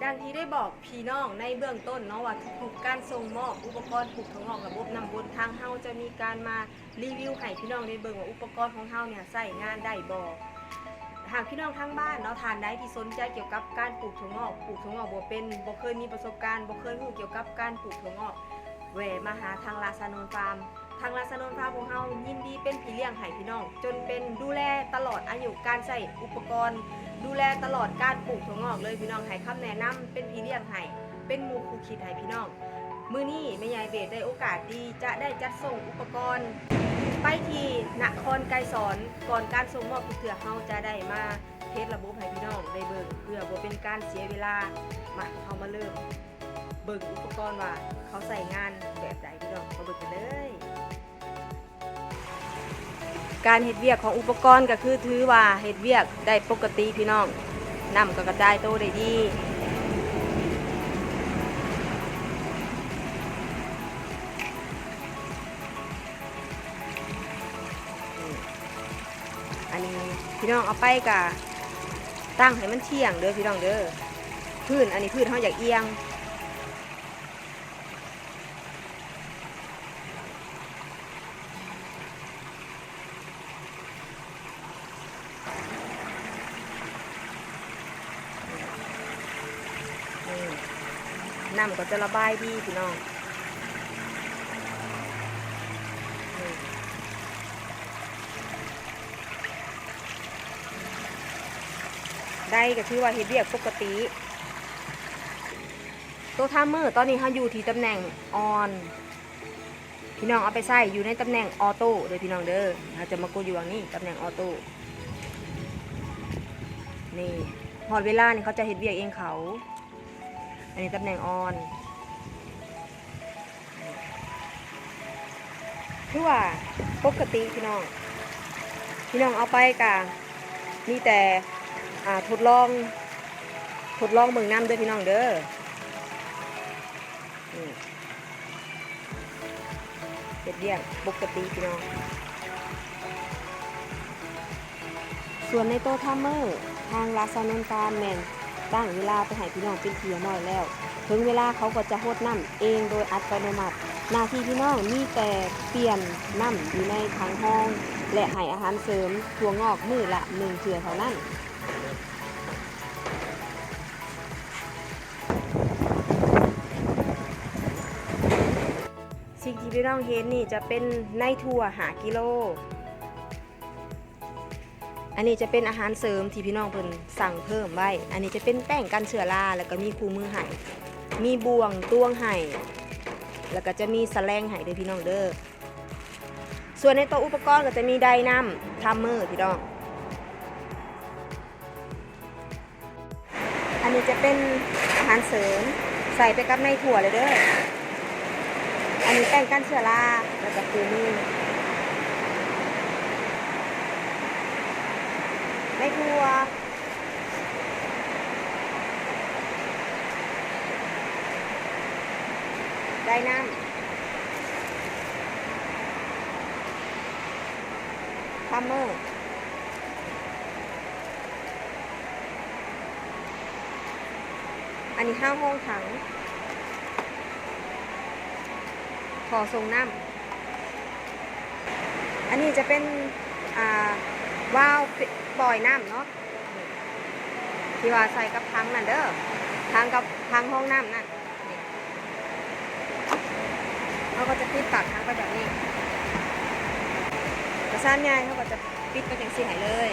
การที่ได้บอกพี่น้องในเบื้องต้นเนาะว่าทุกๆการส่งมอบอุปกรณ์ปลูกถั่วงอกระบบนำบนทางเฮาจะมีการมารีวิวให้พี่น้องได้เบิ่งว่าอุปกรณ์ของเฮาเนี่ยใช้งานได้บ่หากพี่น้องทางบ้านเนาะทานใดที่สนใจเกี่ยวกับการปลูกถั่วงอกบ่เป็นบ่เคยมีประสบการณ์บ่เคยรู้เกี่ยวกับการปลูกถั่วงอกแวะมาหาทางลาซานนฟาร์มทางลาซานนฟาร์มของเฮายินดีเป็นพี่เลี้ยงให้พี่น้องจนเป็นดูแลตลอดอายุการใช้อุปกรณ์ดูแลตลอดการปลูกถั่วงอกเลยพี่น้องให้คำแนะนำเป็นพี่เลี้ยงให้เป็นหมู่คู่คิดให้พี่น้องมื้อนี้แม่ยายเบสได้โอกาสดีจะได้จัดส่งอุปกรณ์ไปที่นครไกรสอนก่อนการส่งมอบทุกเทื่อเฮาจะได้มาเทสระบบให้พี่น้องได้เบิ่งเพื่อบ่เป็นการเสียเวลามาเฮามาเริ่มเบิ่งอุปกรณ์ว่าเขาใส่งานแบบใดพี่น้องมาเบิ่งกันเลยการเฮ็ดเวียกของอุปกรณ์ก็คือถือว่าเฮ็ดเวียกได้ปกติพี่น้องน้ำก็กระจายโตได้ดีอันนี้พี่น้องเอาไปกะตั้งให้มันเที่ยงเด้อพี่น้องเด้อพื้นอันนี้พื้นเฮาอยากเอียงน้ำก็จะระบายดีพี่น้องได้ก็ถือว่าเฮ็ดเวียกปกติตัวทามเมอร์ตอนนี้เขาอยู่ที่ตำแหน่งออนพี่น้องเอาไปใส่อยู่ในตำแหน่งออโต้เด้อพี่น้องเด้อเขาจะมากดอยู่อย่างนี้ตำแหน่งออโต้นี่พอเวลานี่เขาจะเฮ็ดเวียกเองเขาอันนี้ตำแหน่งออนคือว่าปกติพี่น้องเอาไปกะมีแต่ทดลองเบิ่งน้ำเด้อพี่น้องเด้อเฮ็ดเวียกปกติพี่น้องส่วนในโต๊ะทัมเมอร์ทางลาซานนฟาร์มแมนตั้งเวลาไปให้พี่น้องเป็นที่เรียบร้อยแล้วถึงเวลาเขาก็จะโฮดน้ำเองโดยอัตโนมัติหน้าที่พี่น้องมีแต่เปลี่ยนน้ำอยู่ในถังห้องและให้อาหารเสริมถั่วงอกมื้อละ1 เทื่อเท่านั้นสิ่งที่พี่น้องเห็นนี่จะเป็นในถั่ว5 กิโลอันนี้จะเป็นอาหารเสริมที่พี่น้องเพิ่นสั่งเพิ่มไว้อันนี้จะเป็นแป้งกันเชื้อราแล้วก็มีคู่มือให้มีบ่วงตวงให้แล้วก็จะมีแสลงให้เด้อพี่น้องเด้อส่วนในตัวอุปกรณ์ก็จะมีไดน้ำทัมเมอร์พี่น้องอันนี้จะเป็นอาหารเสริมใส่ไปกับในถั่วเลยเด้ออันนี้แป้งกันเชื้อราแล้วก็คู่มือในถั่วได้น้ำทัมเมอร์อันนี้5 ห้องถังขอส่งน้ำอันนี้จะเป็นวาล์วปล่อยน้ำเนาะที่ว่าใส่กับถังนั่นเด้อถังห้องน้ำนั่นเขาก็จะปิดปากถังไปแบบนี้กระชั้นใหญ่เขาก็จะปิดไปอย่างสี่หายเลย